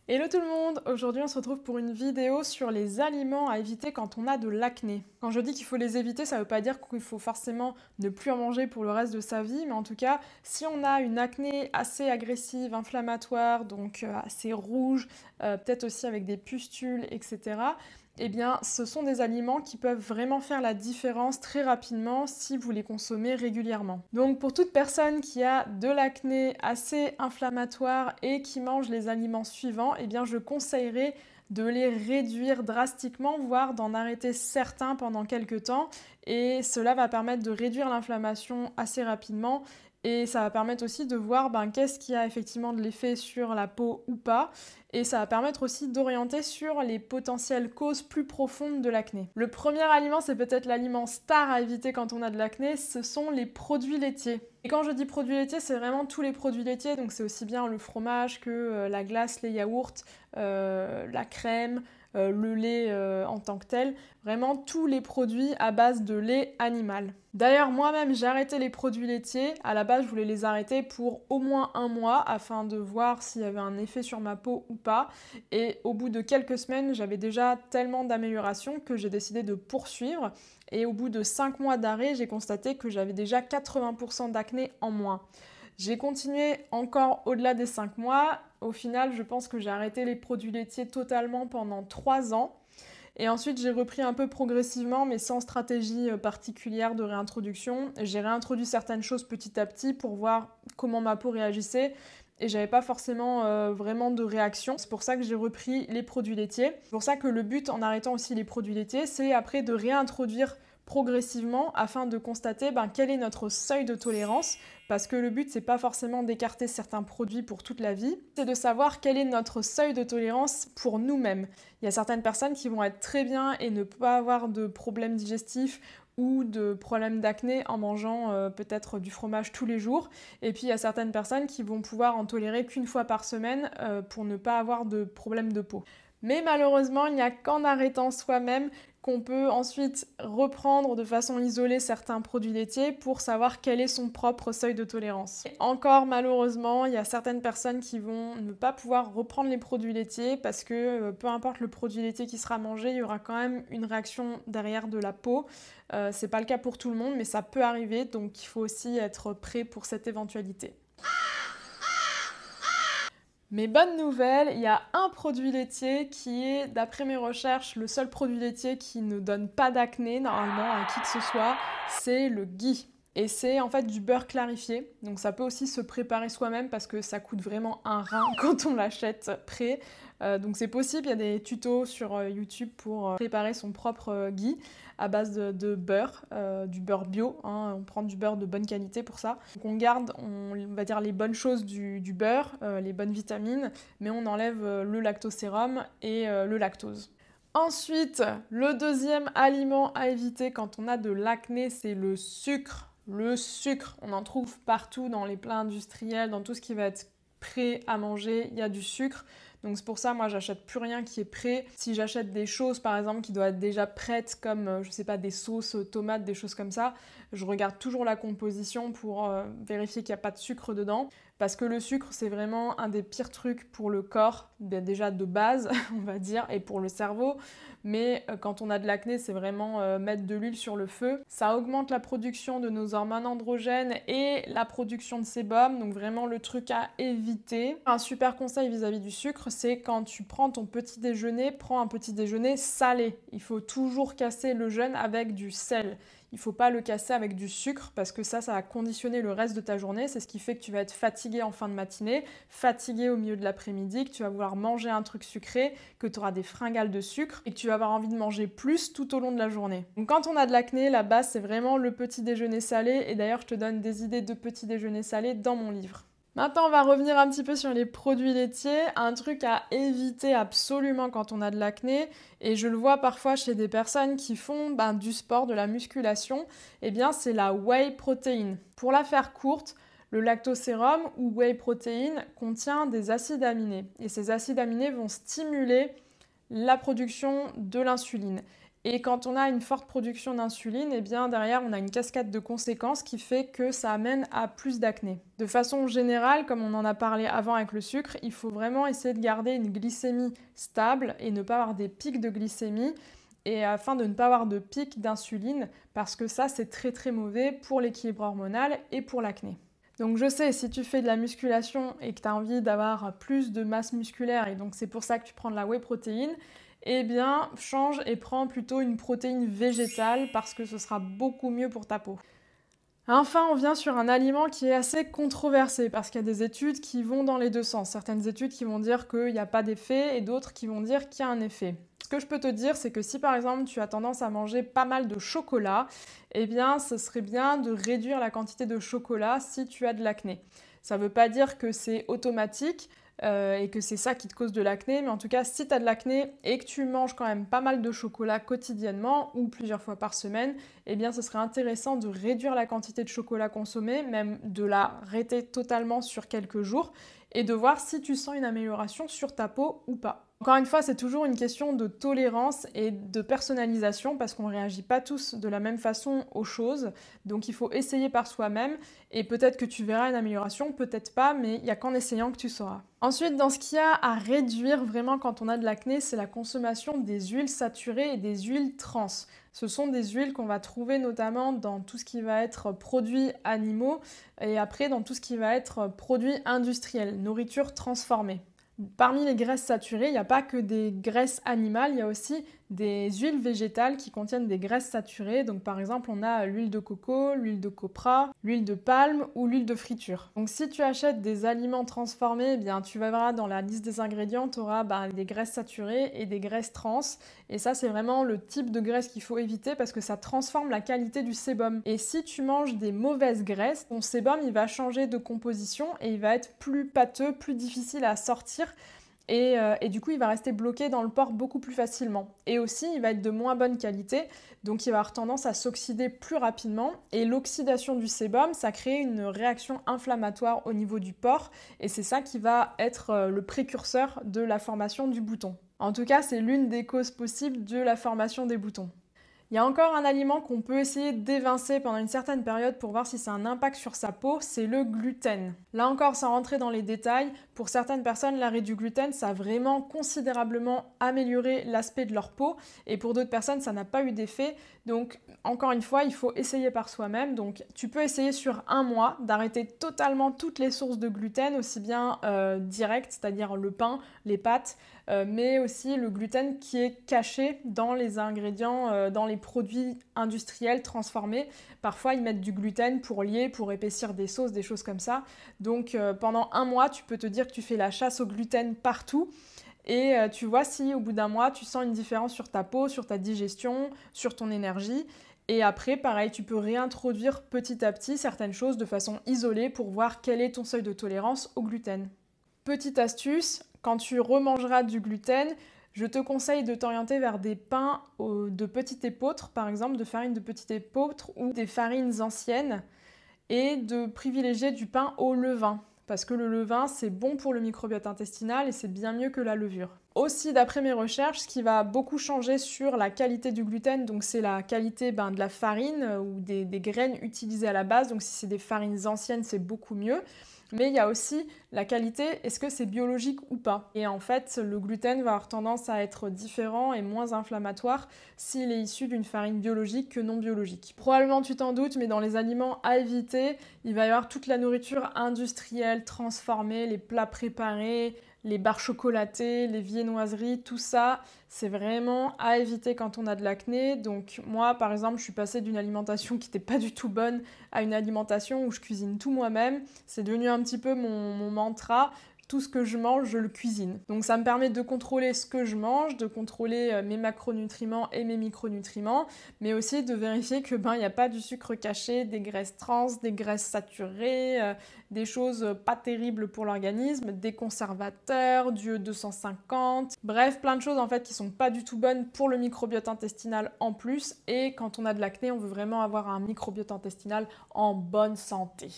Hello tout le monde! Aujourd'hui on se retrouve pour une vidéo sur les aliments à éviter quand on a de l'acné. Quand je dis qu'il faut les éviter, ça ne veut pas dire qu'il faut forcément ne plus en manger pour le reste de sa vie, mais en tout cas, si on a une acné assez agressive, inflammatoire, donc assez rouge, peut-être aussi avec des pustules, etc., eh bien, ce sont des aliments qui peuvent vraiment faire la différence très rapidement si vous les consommez régulièrement. Donc, pour toute personne qui a de l'acné assez inflammatoire et qui mange les aliments suivants, eh bien, je conseillerais de les réduire drastiquement, voire d'en arrêter certains pendant quelques temps. Et cela va permettre de réduire l'inflammation assez rapidement. Et ça va permettre aussi de voir qu'est-ce qui a effectivement de l'effet sur la peau ou pas. Et ça va permettre aussi d'orienter sur les potentielles causes plus profondes de l'acné. Le premier aliment, c'est peut-être l'aliment star à éviter quand on a de l'acné, ce sont les produits laitiers. Et quand je dis produits laitiers, c'est vraiment tous les produits laitiers, donc c'est aussi bien le fromage que la glace, les yaourts, la crème, le lait en tant que tel, vraiment tous les produits à base de lait animal. D'ailleurs, moi-même, j'ai arrêté les produits laitiers. À la base, je voulais les arrêter pour au moins un mois afin de voir s'il y avait un effet sur ma peau ou pas. Et au bout de quelques semaines, j'avais déjà tellement d'améliorations que j'ai décidé de poursuivre. Et au bout de 5 mois d'arrêt, j'ai constaté que j'avais déjà 80% d'acné en moins. J'ai continué encore au-delà des 5 mois. Au final, je pense que j'ai arrêté les produits laitiers totalement pendant 3 ans. Et ensuite, j'ai repris un peu progressivement, mais sans stratégie particulière de réintroduction. J'ai réintroduit certaines choses petit à petit pour voir comment ma peau réagissait. Et j'avais pas forcément vraiment de réaction. C'est pour ça que j'ai repris les produits laitiers. C'est pour ça que le but en arrêtant aussi les produits laitiers, c'est après de réintroduire progressivement afin de constater quel est notre seuil de tolérance, parce que le but c'est pas forcément d'écarter certains produits pour toute la vie, c'est de savoir quel est notre seuil de tolérance pour nous-mêmes. Il y a certaines personnes qui vont être très bien et ne pas avoir de problèmes digestifs ou de problèmes d'acné en mangeant peut-être du fromage tous les jours. Et puis il y a certaines personnes qui vont pouvoir en tolérer qu'une fois par semaine pour ne pas avoir de problème de peau. Mais malheureusement, il n'y a qu'en arrêtant soi-même qu'on peut ensuite reprendre de façon isolée certains produits laitiers pour savoir quel est son propre seuil de tolérance. Et encore malheureusement, il y a certaines personnes qui vont ne pas pouvoir reprendre les produits laitiers parce que peu importe le produit laitier qui sera mangé, il y aura quand même une réaction derrière de la peau. C'est pas le cas pour tout le monde, mais ça peut arriver, donc il faut aussi être prêt pour cette éventualité. Mais bonne nouvelle, il y a un produit laitier qui est, d'après mes recherches, le seul produit laitier qui ne donne pas d'acné normalement à qui que ce soit, c'est le ghee. Et c'est en fait du beurre clarifié, donc ça peut aussi se préparer soi-même parce que ça coûte vraiment un rein quand on l'achète prêt. Donc c'est possible, il y a des tutos sur YouTube pour préparer son propre ghee à base de beurre, du beurre bio, hein, on prend du beurre de bonne qualité pour ça. Donc on garde, on va dire, les bonnes choses du beurre, les bonnes vitamines, mais on enlève le lactosérum et le lactose. Ensuite, le deuxième aliment à éviter quand on a de l'acné, c'est le sucre. Le sucre, on en trouve partout dans les plats industriels, dans tout ce qui va être prêt à manger, il y a du sucre. Donc c'est pour ça, moi, j'achète plus rien qui est prêt. Si j'achète des choses, par exemple, qui doivent être déjà prêtes, comme, je sais pas, des sauces tomates, des choses comme ça, je regarde toujours la composition pour vérifier qu'il n'y a pas de sucre dedans. Parce que le sucre, c'est vraiment un des pires trucs pour le corps, déjà de base, on va dire, et pour le cerveau. Mais quand on a de l'acné, c'est vraiment mettre de l'huile sur le feu. Ça augmente la production de nos hormones androgènes et la production de sébum, donc vraiment le truc à éviter. Un super conseil vis-à-vis du sucre, c'est quand tu prends ton petit déjeuner, prends un petit déjeuner salé. Il faut toujours casser le jeûne avec du sel. Il ne faut pas le casser avec du sucre parce que ça va conditionner le reste de ta journée. C'est ce qui fait que tu vas être fatigué en fin de matinée, fatigué au milieu de l'après-midi, que tu vas vouloir manger un truc sucré, que tu auras des fringales de sucre et que tu vas avoir envie de manger plus tout au long de la journée. Donc quand on a de l'acné, la base c'est vraiment le petit déjeuner salé et d'ailleurs je te donne des idées de petit déjeuner salé dans mon livre. Maintenant, on va revenir un petit peu sur les produits laitiers. Un truc à éviter absolument quand on a de l'acné, et je le vois parfois chez des personnes qui font du sport, de la musculation, eh bien c'est la whey protein. Pour la faire courte, le lactosérum ou whey protein contient des acides aminés. Et ces acides aminés vont stimuler la production de l'insuline. Et quand on a une forte production d'insuline, eh bien derrière on a une cascade de conséquences qui fait que ça amène à plus d'acné. De façon générale, comme on en a parlé avant avec le sucre, il faut vraiment essayer de garder une glycémie stable et ne pas avoir des pics de glycémie, et afin de ne pas avoir de pics d'insuline, parce que ça c'est très très mauvais pour l'équilibre hormonal et pour l'acné. Donc je sais, si tu fais de la musculation et que tu as envie d'avoir plus de masse musculaire, et donc c'est pour ça que tu prends de la whey protéine, eh bien change et prends plutôt une protéine végétale parce que ce sera beaucoup mieux pour ta peau. Enfin, on vient sur un aliment qui est assez controversé parce qu'il y a des études qui vont dans les deux sens. Certaines études qui vont dire qu'il n'y a pas d'effet et d'autres qui vont dire qu'il y a un effet. Ce que je peux te dire, c'est que si par exemple tu as tendance à manger pas mal de chocolat, eh bien ce serait bien de réduire la quantité de chocolat si tu as de l'acné. Ça ne veut pas dire que c'est automatique, et que c'est ça qui te cause de l'acné, mais en tout cas si tu as de l'acné et que tu manges quand même pas mal de chocolat quotidiennement ou plusieurs fois par semaine, eh bien ce serait intéressant de réduire la quantité de chocolat consommée, même de l'arrêter totalement sur quelques jours et de voir si tu sens une amélioration sur ta peau ou pas. Encore une fois, c'est toujours une question de tolérance et de personnalisation parce qu'on ne réagit pas tous de la même façon aux choses. Donc il faut essayer par soi-même et peut-être que tu verras une amélioration, peut-être pas, mais il n'y a qu'en essayant que tu sauras. Ensuite, dans ce qu'il y a à réduire vraiment quand on a de l'acné, c'est la consommation des huiles saturées et des huiles trans. Ce sont des huiles qu'on va trouver notamment dans tout ce qui va être produits animaux et après dans tout ce qui va être produits industriels, nourriture transformée. Parmi les graisses saturées, il n'y a pas que des graisses animales, il y a aussi des huiles végétales qui contiennent des graisses saturées. Donc par exemple, on a l'huile de coco, l'huile de copra, l'huile de palme ou l'huile de friture. Donc si tu achètes des aliments transformés, eh bien tu verras dans la liste des ingrédients, tu auras des graisses saturées et des graisses trans. Et ça, c'est vraiment le type de graisse qu'il faut éviter parce que ça transforme la qualité du sébum. Et si tu manges des mauvaises graisses, ton sébum il va changer de composition et il va être plus pâteux, plus difficile à sortir. Et du coup, il va rester bloqué dans le pore beaucoup plus facilement. Et aussi, il va être de moins bonne qualité, donc il va avoir tendance à s'oxyder plus rapidement. Et l'oxydation du sébum, ça crée une réaction inflammatoire au niveau du pore, et c'est ça qui va être le précurseur de la formation du bouton. En tout cas, c'est l'une des causes possibles de la formation des boutons. Il y a encore un aliment qu'on peut essayer d'évincer pendant une certaine période pour voir si ça a un impact sur sa peau, c'est le gluten. Là encore, sans rentrer dans les détails, pour certaines personnes, l'arrêt du gluten, ça a vraiment considérablement amélioré l'aspect de leur peau et pour d'autres personnes, ça n'a pas eu d'effet. Donc, encore une fois, il faut essayer par soi-même. Donc, tu peux essayer sur un mois d'arrêter totalement toutes les sources de gluten, aussi bien direct, c'est-à-dire le pain, les pâtes, mais aussi le gluten qui est caché dans les ingrédients, dans les produits industriels transformés. Parfois, ils mettent du gluten pour lier, pour épaissir des sauces, des choses comme ça. Donc, pendant un mois, tu peux te dire que tu fais la chasse au gluten partout. Et tu vois si au bout d'un mois, tu sens une différence sur ta peau, sur ta digestion, sur ton énergie. Et après, pareil, tu peux réintroduire petit à petit certaines choses de façon isolée pour voir quel est ton seuil de tolérance au gluten. Petite astuce, quand tu remangeras du gluten, je te conseille de t'orienter vers des pains de petit épeautre, par exemple de farine de petit épeautre ou des farines anciennes, et de privilégier du pain au levain. Parce que le levain, c'est bon pour le microbiote intestinal et c'est bien mieux que la levure. Aussi, d'après mes recherches, ce qui va beaucoup changer sur la qualité du gluten, donc c'est la qualité de la farine ou des graines utilisées à la base. Donc si c'est des farines anciennes, c'est beaucoup mieux. Mais il y a aussi la qualité, est-ce que c'est biologique ou pas? Et en fait, le gluten va avoir tendance à être différent et moins inflammatoire s'il est issu d'une farine biologique que non biologique. Probablement tu t'en doutes, mais dans les aliments à éviter, il va y avoir toute la nourriture industrielle, transformée, les plats préparés, les barres chocolatées, les viennoiseries, tout ça, c'est vraiment à éviter quand on a de l'acné. Donc moi, par exemple, je suis passée d'une alimentation qui n'était pas du tout bonne à une alimentation où je cuisine tout moi-même. C'est devenu un petit peu mon mantra. Tout ce que je mange, je le cuisine. Donc ça me permet de contrôler ce que je mange, de contrôler mes macronutriments et mes micronutriments, mais aussi de vérifier que il n'y a pas du sucre caché, des graisses trans, des graisses saturées, des choses pas terribles pour l'organisme, des conservateurs, du E250, bref, plein de choses en fait qui sont pas du tout bonnes pour le microbiote intestinal en plus. Et quand on a de l'acné, on veut vraiment avoir un microbiote intestinal en bonne santé.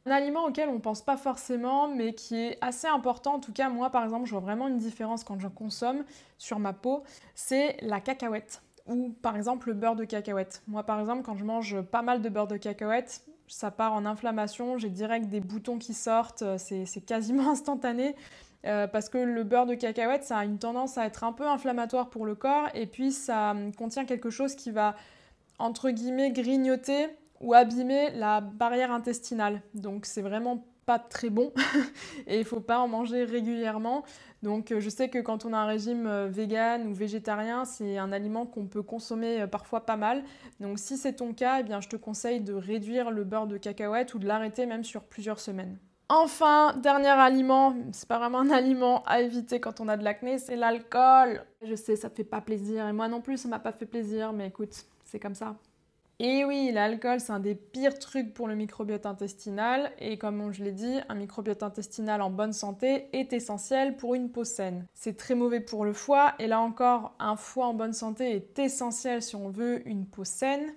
Un aliment auquel on ne pense pas forcément, mais qui est assez important, en tout cas moi par exemple, je vois vraiment une différence quand j'en consomme sur ma peau, c'est la cacahuète. ou par exemple le beurre de cacahuète. Moi par exemple quand je mange pas mal de beurre de cacahuète, ça part en inflammation, j'ai direct des boutons qui sortent, c'est quasiment instantané. Parce que le beurre de cacahuète, ça a une tendance à être un peu inflammatoire pour le corps et puis ça contient quelque chose qui va, entre guillemets, grignoter ou abîmer la barrière intestinale. Donc c'est vraiment pas très bon et il faut pas en manger régulièrement. Donc je sais que quand on a un régime vegan ou végétarien, c'est un aliment qu'on peut consommer parfois pas mal. Donc si c'est ton cas, eh bien, je te conseille de réduire le beurre de cacahuète ou de l'arrêter même sur plusieurs semaines. Enfin, dernier aliment, c'est pas vraiment un aliment à éviter quand on a de l'acné, c'est l'alcool. Je sais, ça te fait pas plaisir et moi non plus, ça m'a pas fait plaisir, mais écoute, c'est comme ça. Et oui, l'alcool, c'est un des pires trucs pour le microbiote intestinal. Et comme je l'ai dit, un microbiote intestinal en bonne santé est essentiel pour une peau saine. C'est très mauvais pour le foie. Et là encore, un foie en bonne santé est essentiel si on veut une peau saine.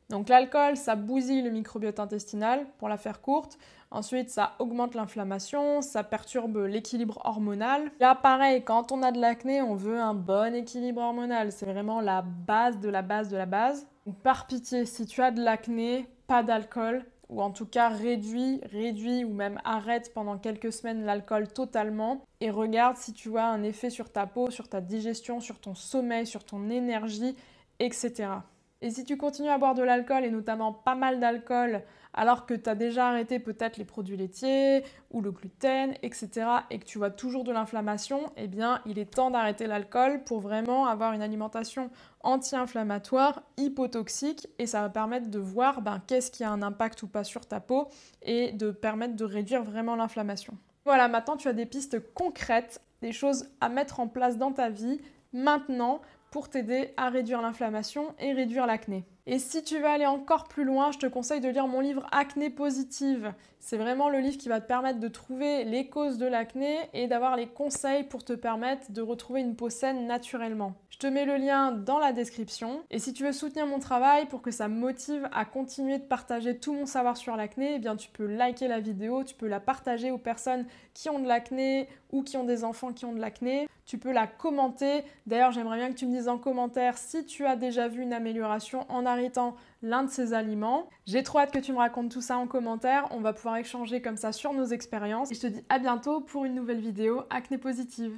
Donc l'alcool, ça bousille le microbiote intestinal, pour la faire courte. Ensuite, ça augmente l'inflammation, ça perturbe l'équilibre hormonal. Là, pareil, quand on a de l'acné, on veut un bon équilibre hormonal. C'est vraiment la base de la base de la base. Donc, par pitié, si tu as de l'acné, pas d'alcool, ou en tout cas réduis ou même arrête pendant quelques semaines l'alcool totalement et regarde si tu vois un effet sur ta peau, sur ta digestion, sur ton sommeil, sur ton énergie, etc. Et si tu continues à boire de l'alcool, et notamment pas mal d'alcool, alors que tu as déjà arrêté peut-être les produits laitiers ou le gluten, etc., et que tu vois toujours de l'inflammation, eh bien, il est temps d'arrêter l'alcool pour vraiment avoir une alimentation anti-inflammatoire, hypotoxique, et ça va permettre de voir qu'est-ce qui a un impact ou pas sur ta peau, et de permettre de réduire vraiment l'inflammation. Voilà, maintenant tu as des pistes concrètes, des choses à mettre en place dans ta vie, maintenant, pour t'aider à réduire l'inflammation et réduire l'acné. Et si tu veux aller encore plus loin, je te conseille de lire mon livre Acné Positive. C'est vraiment le livre qui va te permettre de trouver les causes de l'acné et d'avoir les conseils pour te permettre de retrouver une peau saine naturellement. Je te mets le lien dans la description. Et si tu veux soutenir mon travail pour que ça me motive à continuer de partager tout mon savoir sur l'acné, eh bien tu peux liker la vidéo, tu peux la partager aux personnes qui ont de l'acné ou qui ont des enfants qui ont de l'acné. Tu peux la commenter. D'ailleurs, j'aimerais bien que tu me dises en commentaire si tu as déjà vu une amélioration en arrêtant l'un de ces aliments. J'ai trop hâte que tu me racontes tout ça en commentaire. On va pouvoir échanger comme ça sur nos expériences. Et je te dis à bientôt pour une nouvelle vidéo Acné Positive.